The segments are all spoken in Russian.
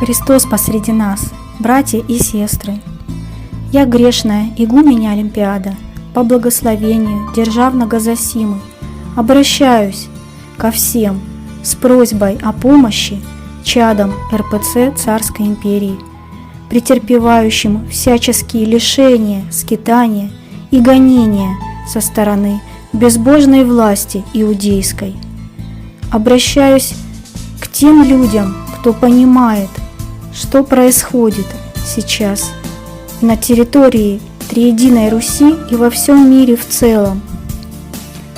Христос посреди нас, братья и сестры. Я грешная, игуменя Олимпиада, по благословению державного Зосимы, обращаюсь ко всем с просьбой о помощи чадам РПЦ Царской империи, претерпевающим всяческие лишения, скитания и гонения со стороны безбожной власти иудейской. Обращаюсь к тем людям, кто понимает, что происходит сейчас на территории Триединой Руси и во всем мире в целом.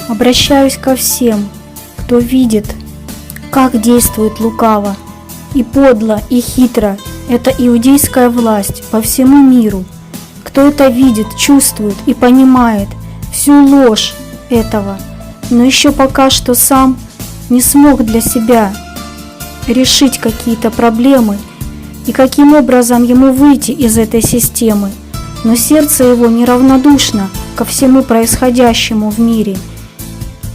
Обращаюсь ко всем, кто видит, как действует лукаво и подло и хитро эта иудейская власть по всему миру, кто это видит, чувствует и понимает всю ложь этого, но еще пока что сам не смог для себя решить какие-то проблемы и каким образом ему выйти из этой системы, но сердце его неравнодушно ко всему происходящему в мире.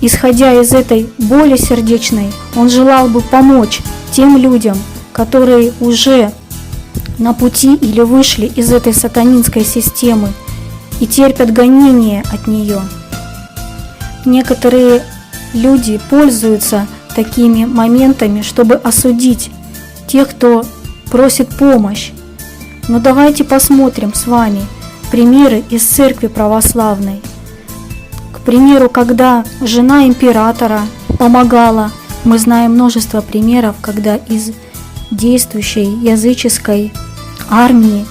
Исходя из этой боли сердечной, он желал бы помочь тем людям, которые уже на пути или вышли из этой сатанинской системы и терпят гонения от нее. Некоторые люди пользуются такими моментами, чтобы осудить тех, кто просит помощь. Но давайте посмотрим с вами примеры из церкви православной. К примеру, когда жена императора помогала, мы знаем множество примеров, когда из действующей языческой армии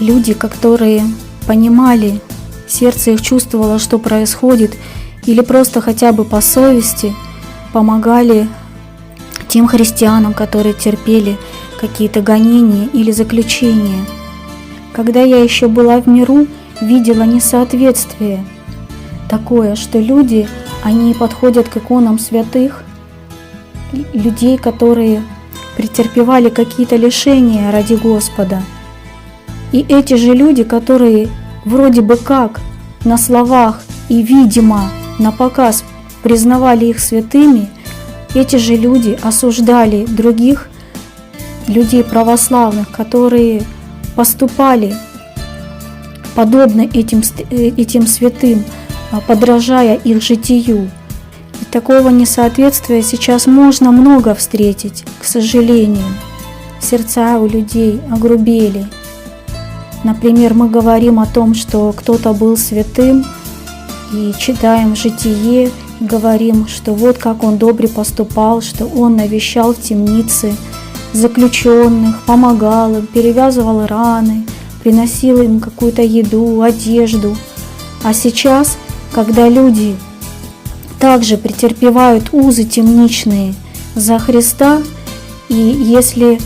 люди, которые понимали, сердце их чувствовало, что происходит, или просто хотя бы по совести помогали тем христианам, которые терпели какие-то гонения или заключения. Когда я еще была в миру, видела несоответствие такое, что люди, они подходят к иконам святых, людей, которые претерпевали какие-то лишения ради Господа. И эти же люди, которые вроде бы как на словах и видимо на показ признавали их святыми, эти же люди осуждали других людей православных, которые поступали подобно этим святым, подражая их житию. И такого несоответствия сейчас можно много встретить, к сожалению. Сердца у людей огрубели. Например, мы говорим о том, что кто-то был святым, и читаем житие, и говорим, что вот как он добре поступал, что он навещал в темнице заключенных, помогал им, перевязывал раны, приносил им какую-то еду, одежду. А сейчас, когда люди также претерпевают узы темничные за Христа, и если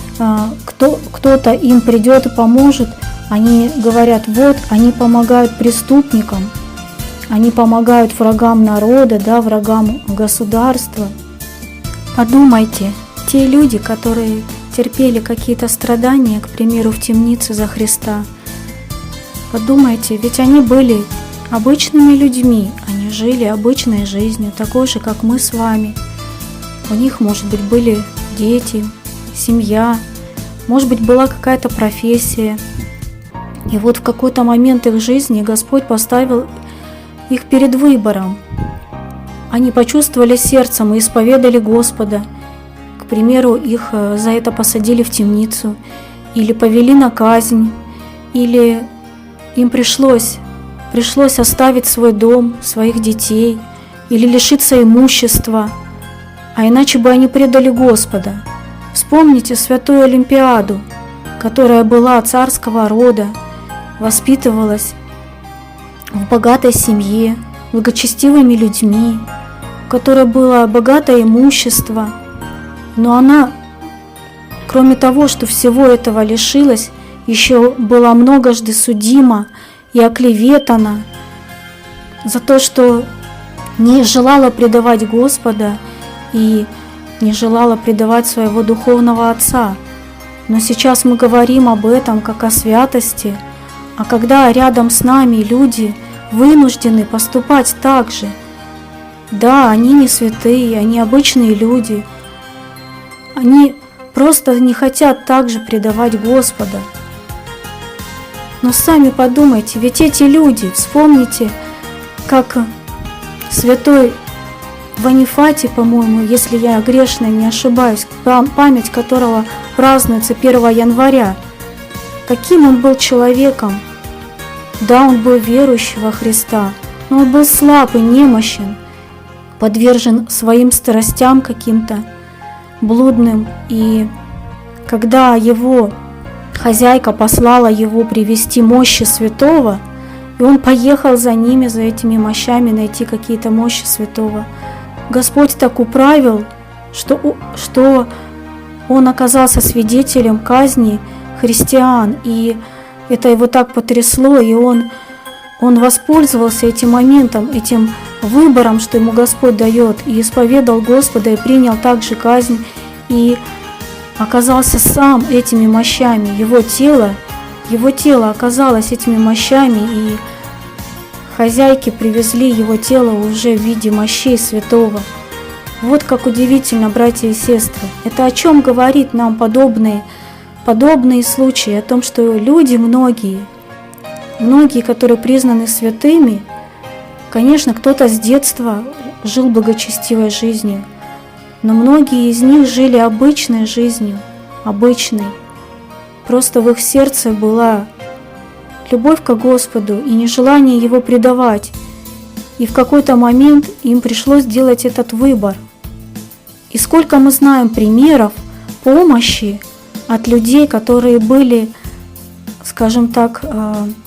кто-то им придет и поможет, они говорят, вот, они помогают преступникам, они помогают врагам народа, врагам государства. Подумайте, те люди, которые терпели какие-то страдания, к примеру, в темнице за Христа, подумайте, ведь они были обычными людьми, они жили обычной жизнью, такой же, как мы с вами. У них, может быть, были дети, семья, может быть, была какая-то профессия. И вот в какой-то момент их жизни Господь поставил их перед выбором. Они почувствовали сердцем и исповедали Господа. К примеру, их за это посадили в темницу, или повели на казнь, или им пришлось оставить свой дом, своих детей, или лишиться имущества, а иначе бы они предали Господа. Вспомните святую Олимпиаду, которая была царского рода, воспитывалась в богатой семье, благочестивыми людьми, у которой было богатое имущество, но она, кроме того, что всего этого лишилась, еще была многожды судима и оклеветана за то, что не желала предавать Господа и не желала предавать своего духовного отца. Но сейчас мы говорим об этом как о святости, а когда рядом с нами люди вынуждены поступать так же, да, они не святые, они обычные люди, они просто не хотят также предавать Господа. Но сами подумайте, ведь эти люди, вспомните, как святой Ванифатий, по-моему, если я грешно не ошибаюсь, память которого празднуется 1 января, каким он был человеком. Да, он был верующий во Христа, но он был слаб и немощен, подвержен своим страстям каким-то блудным. И когда его хозяйка послала его привести мощи святого, и он поехал за ними, за этими мощами, найти какие-то мощи святого, Господь так управил, что он оказался свидетелем казни христиан, и это его так потрясло, и он воспользовался этим моментом, этим выбором, что ему Господь дает, и исповедал Господа, и принял также казнь, и оказался сам этими мощами, его тело оказалось этими мощами, и хозяйки привезли его тело уже в виде мощей святого. Вот как удивительно, братья и сестры. Это о чем говорит нам подобные случаи, о том, что люди многие, которые признаны святыми, конечно, кто-то с детства жил благочестивой жизнью, но многие из них жили обычной жизнью, обычной. Просто в их сердце была любовь к Господу и нежелание Его предавать. И в какой-то момент им пришлось сделать этот выбор. И сколько мы знаем примеров помощи от людей, которые были, скажем так,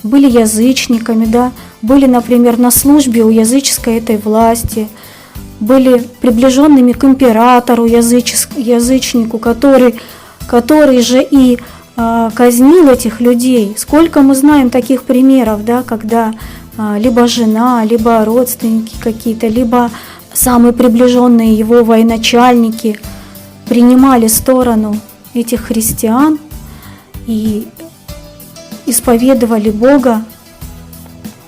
были язычниками, да, были, например, на службе у языческой этой власти, были приближенными к императору язычнику, который же и казнил этих людей. Сколько мы знаем таких примеров, да, когда либо жена, либо родственники какие-то, либо самые приближенные его военачальники принимали сторону этих христиан и исповедовали Бога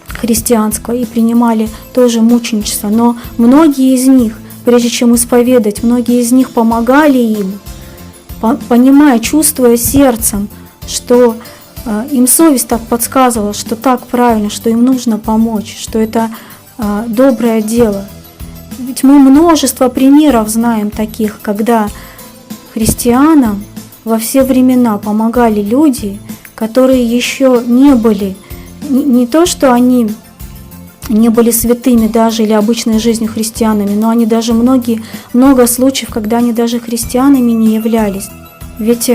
христианского и принимали тоже мученичество. Но многие из них, прежде чем исповедать, многие из них помогали им, понимая, чувствуя сердцем, что им совесть так подсказывала, что так правильно, что им нужно помочь, что это доброе дело. Ведь мы множество примеров знаем таких, когда христианам во все времена помогали люди, которые еще не были, не то что они не были святыми даже или обычной жизнью христианами, но они даже много случаев, когда они даже христианами не являлись. Ведь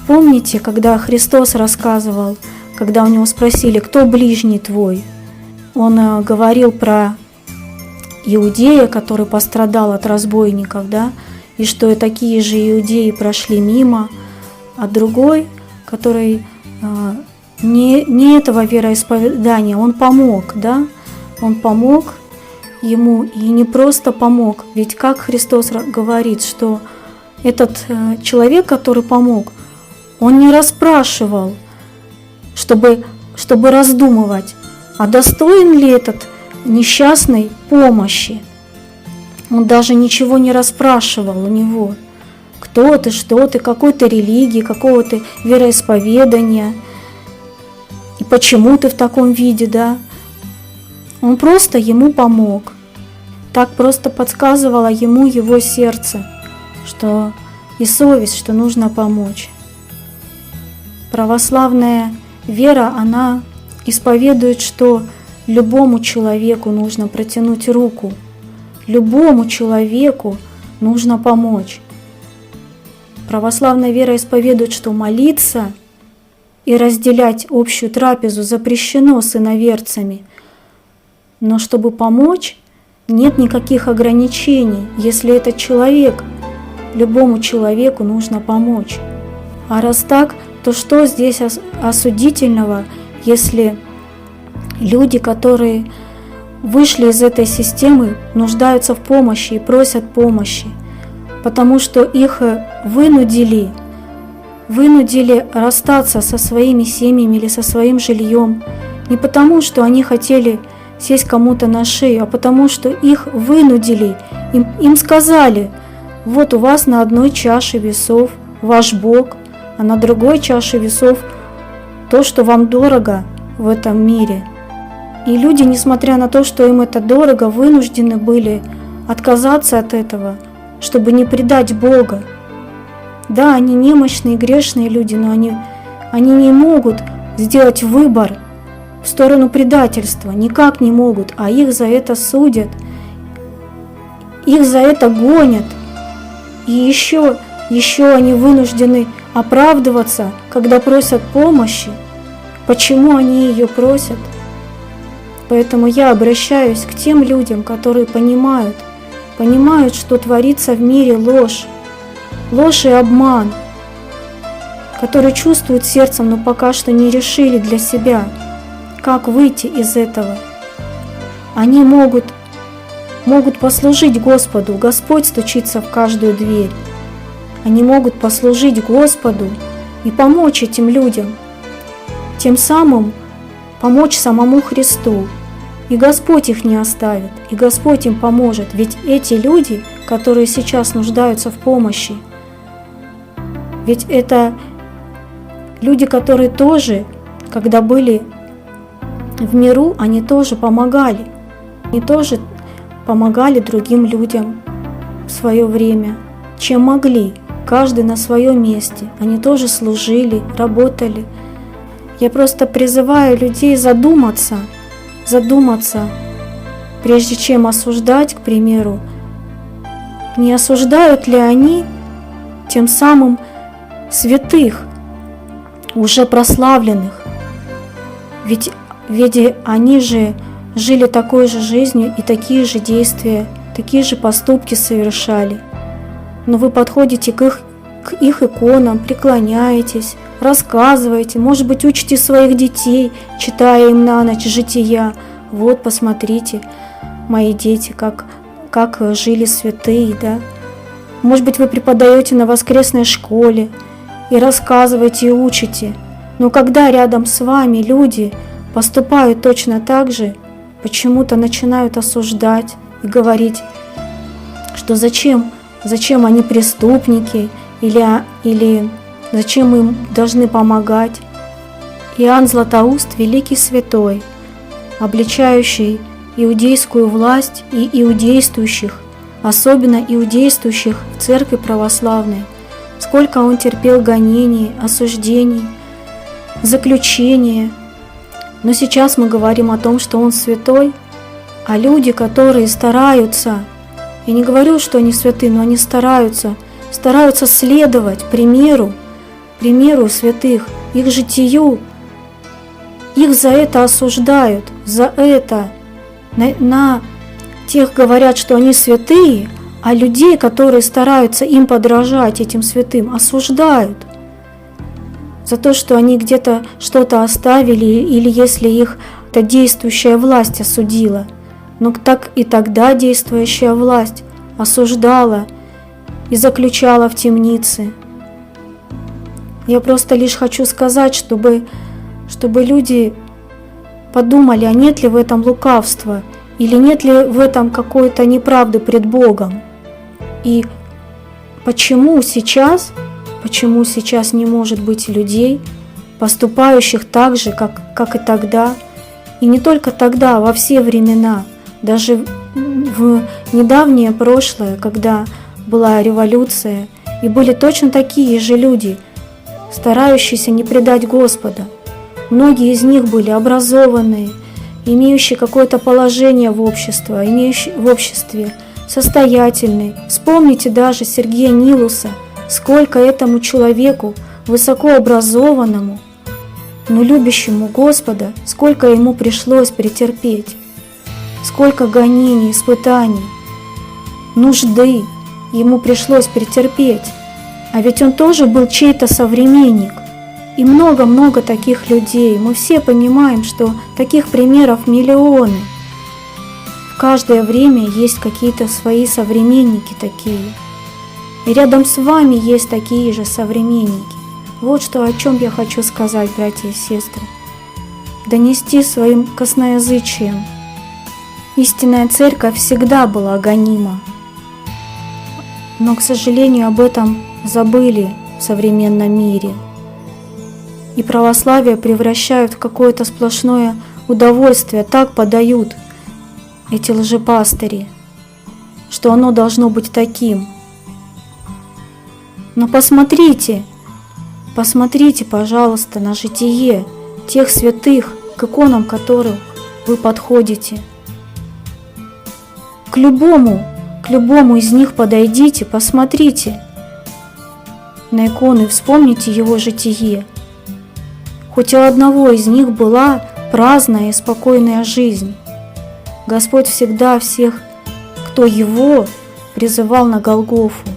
помните, когда Христос рассказывал, когда у него спросили, кто ближний твой, он говорил про иудея, который пострадал от разбойников, да, и что и такие же иудеи прошли мимо, а другой, который не этого вероисповедания, он помог, да, он помог ему, и не просто помог, ведь как Христос говорит, что этот человек, который помог, он не расспрашивал, чтобы раздумывать, а достоин ли этот несчастный помощи. Он даже ничего не расспрашивал у него. Кто ты, что ты, какой ты религии, какого ты вероисповедания, и почему ты в таком виде, да. Он просто ему помог. Так просто подсказывало ему его сердце, что и совесть, что нужно помочь. Православная вера, она исповедует, что любому человеку нужно протянуть руку, любому человеку нужно помочь. Православная вера исповедует, что молиться и разделять общую трапезу запрещено с иноверцами, но чтобы помочь, нет никаких ограничений, если этот человек, любому человеку нужно помочь. А раз так, то что здесь осудительного, если люди, которые вышли из этой системы, нуждаются в помощи и просят помощи, потому что их вынудили расстаться со своими семьями или со своим жильем, не потому, что они хотели сесть кому-то на шею, а потому, что их вынудили, им сказали, вот у вас на одной чаше весов ваш Бог, а на другой чаше весов то, что вам дорого в этом мире. И люди, несмотря на то, что им это дорого, вынуждены были отказаться от этого, чтобы не предать Бога. Да, они немощные, грешные люди, но они не могут сделать выбор в сторону предательства, никак не могут, а их за это судят, их за это гонят. И еще они вынуждены оправдываться, когда просят помощи. Почему они ее просят? Поэтому я обращаюсь к тем людям, которые понимают, что творится в мире ложь и обман, которые чувствуют сердцем, но пока что не решили для себя, как выйти из этого. Они могут послужить Господу. Господь стучится в каждую дверь. Они могут послужить Господу и помочь этим людям, тем самым помочь самому Христу. И Господь их не оставит, и Господь им поможет. Ведь эти люди, которые сейчас нуждаются в помощи, ведь это люди, которые тоже, когда были в миру, они тоже помогали. Они тоже помогали другим людям в свое время, чем могли. Каждый на своем месте. Они тоже служили, работали. Я просто призываю людей задуматься, прежде чем осуждать, к примеру, не осуждают ли они тем самым святых, уже прославленных. Ведь они же жили такой же жизнью и такие же действия, такие же поступки совершали. Но вы подходите к их иконам, преклоняетесь, рассказываете, может быть, учите своих детей, читая им на ночь жития. Вот, посмотрите, мои дети, как жили святые, да. Может быть, вы преподаете на воскресной школе и рассказываете, и учите. Но когда рядом с вами люди поступают точно так же, почему-то начинают осуждать и говорить, что зачем они преступники, или зачем им должны помогать. Иоанн Златоуст, великий святой, обличающий иудейскую власть и иудействующих, особенно иудействующих в церкви православной, сколько он терпел гонений, осуждений, заключения. Но сейчас мы говорим о том, что он святой, а люди, которые стараются, я не говорю, что они святые, но они стараются следовать примеру святых, их житию, их за это осуждают, за это на тех говорят, что они святые, а людей, которые стараются им подражать, этим святым, осуждают за то, что они где-то что-то оставили, или если их эта действующая власть осудила. Но так и тогда действующая власть осуждала и заключала в темнице. Я просто лишь хочу сказать, чтобы люди подумали, а нет ли в этом лукавства, или нет ли в этом какой-то неправды пред Богом. И почему сейчас не может быть людей, поступающих так же, как и тогда, и не только тогда, а во все времена, даже в недавнее прошлое, когда была революция, и были точно такие же люди, старающиеся не предать Господа. Многие из них были образованные, имеющие какое-то положение в обществе, состоятельные. Вспомните даже Сергея Нилуса, сколько этому человеку, высокообразованному, но любящему Господа, сколько ему пришлось претерпеть, сколько гонений, испытаний, нужды ему пришлось претерпеть. А ведь он тоже был чей-то современник. И много-много таких людей. Мы все понимаем, что таких примеров миллионы. В каждое время есть какие-то свои современники такие. И рядом с вами есть такие же современники. Вот что, о чем я хочу сказать, братья и сестры. Донести своим косноязычием. Истинная церковь всегда была гонима. Но, к сожалению, об этом забыли в современном мире. И православие превращают в какое-то сплошное удовольствие, так подают эти лжепастыри, что оно должно быть таким. Но посмотрите, пожалуйста, на житие тех святых, к иконам которых вы подходите. К любому из них подойдите, посмотрите на иконы, вспомните его житие. Хоть у одного из них была праздная и спокойная жизнь. Господь всегда всех, кто его, призывал на Голгофу.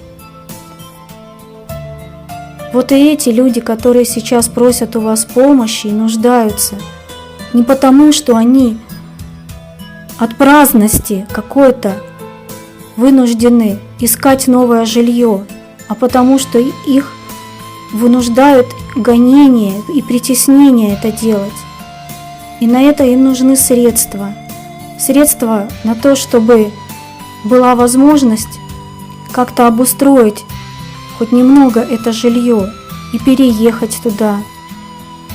Вот и эти люди, которые сейчас просят у вас помощи и нуждаются, не потому, что они от праздности какой-то вынуждены искать новое жилье, а потому что их вынуждают гонения и притеснения это делать. И на это им нужны средства. Средства на то, чтобы была возможность как-то обустроить хоть немного это жилье и переехать туда.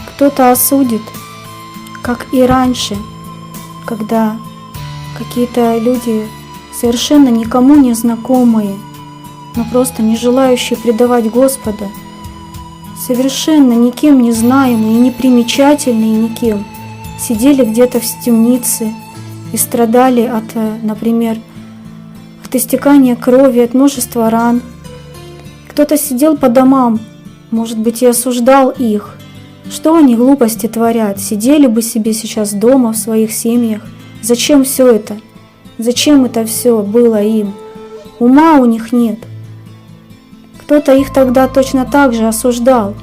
Кто-то осудит, как и раньше, когда какие-то люди, совершенно никому не знакомые, но просто не желающие предавать Господа, совершенно никем не знаемые и не примечательные никем, сидели где-то в темнице и страдали от, например, от истекания крови, от множества ран. Кто-то сидел по домам, может быть, и осуждал их. Что они глупости творят? Сидели бы себе сейчас дома в своих семьях. Зачем все это? Зачем это все было им? Ума у них нет. Кто-то их тогда точно так же осуждал.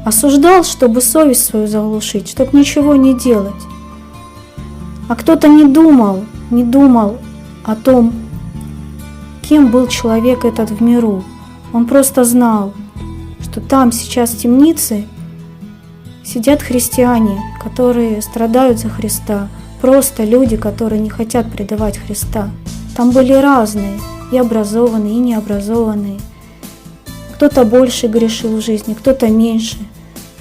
Осуждал, чтобы совесть свою заглушить, чтобы ничего не делать. А кто-то не думал о том, кем был человек этот в миру. Он просто знал, что там сейчас в темнице сидят христиане, которые страдают за Христа, просто люди, которые не хотят предавать Христа. Там были разные, и образованные, и необразованные. Кто-то больше грешил в жизни, кто-то меньше.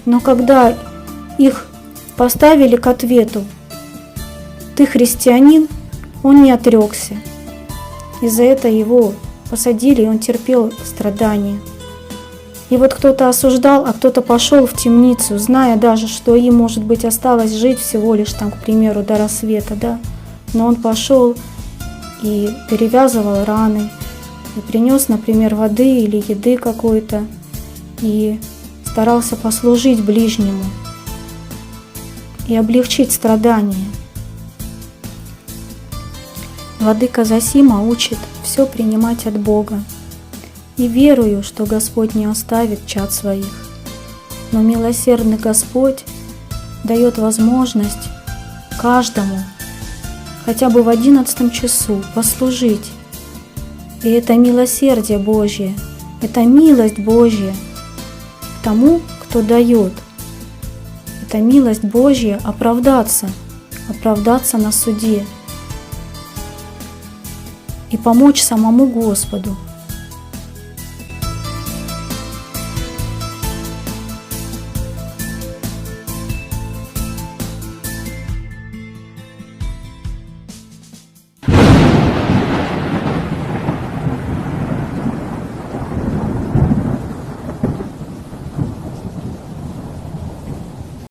Но когда их поставили к ответу: «Ты христианин», он не отрекся. И за это его посадили, и он терпел страдания. И вот кто-то осуждал, а кто-то пошел в темницу, зная даже, что им, может быть, осталось жить всего лишь там, к примеру, до рассвета, да. Но он пошел и перевязывал раны, и принес, например, воды или еды какой-то, и старался послужить ближнему и облегчить страдания. Владыка Зосима учит все принимать от Бога. И верую, что Господь не оставит чад своих. Но милосердный Господь дает возможность каждому хотя бы в 11 часу послужить. И это милосердие Божье, это милость Божья к тому, кто дает. Это милость Божья оправдаться на суде и помочь самому Господу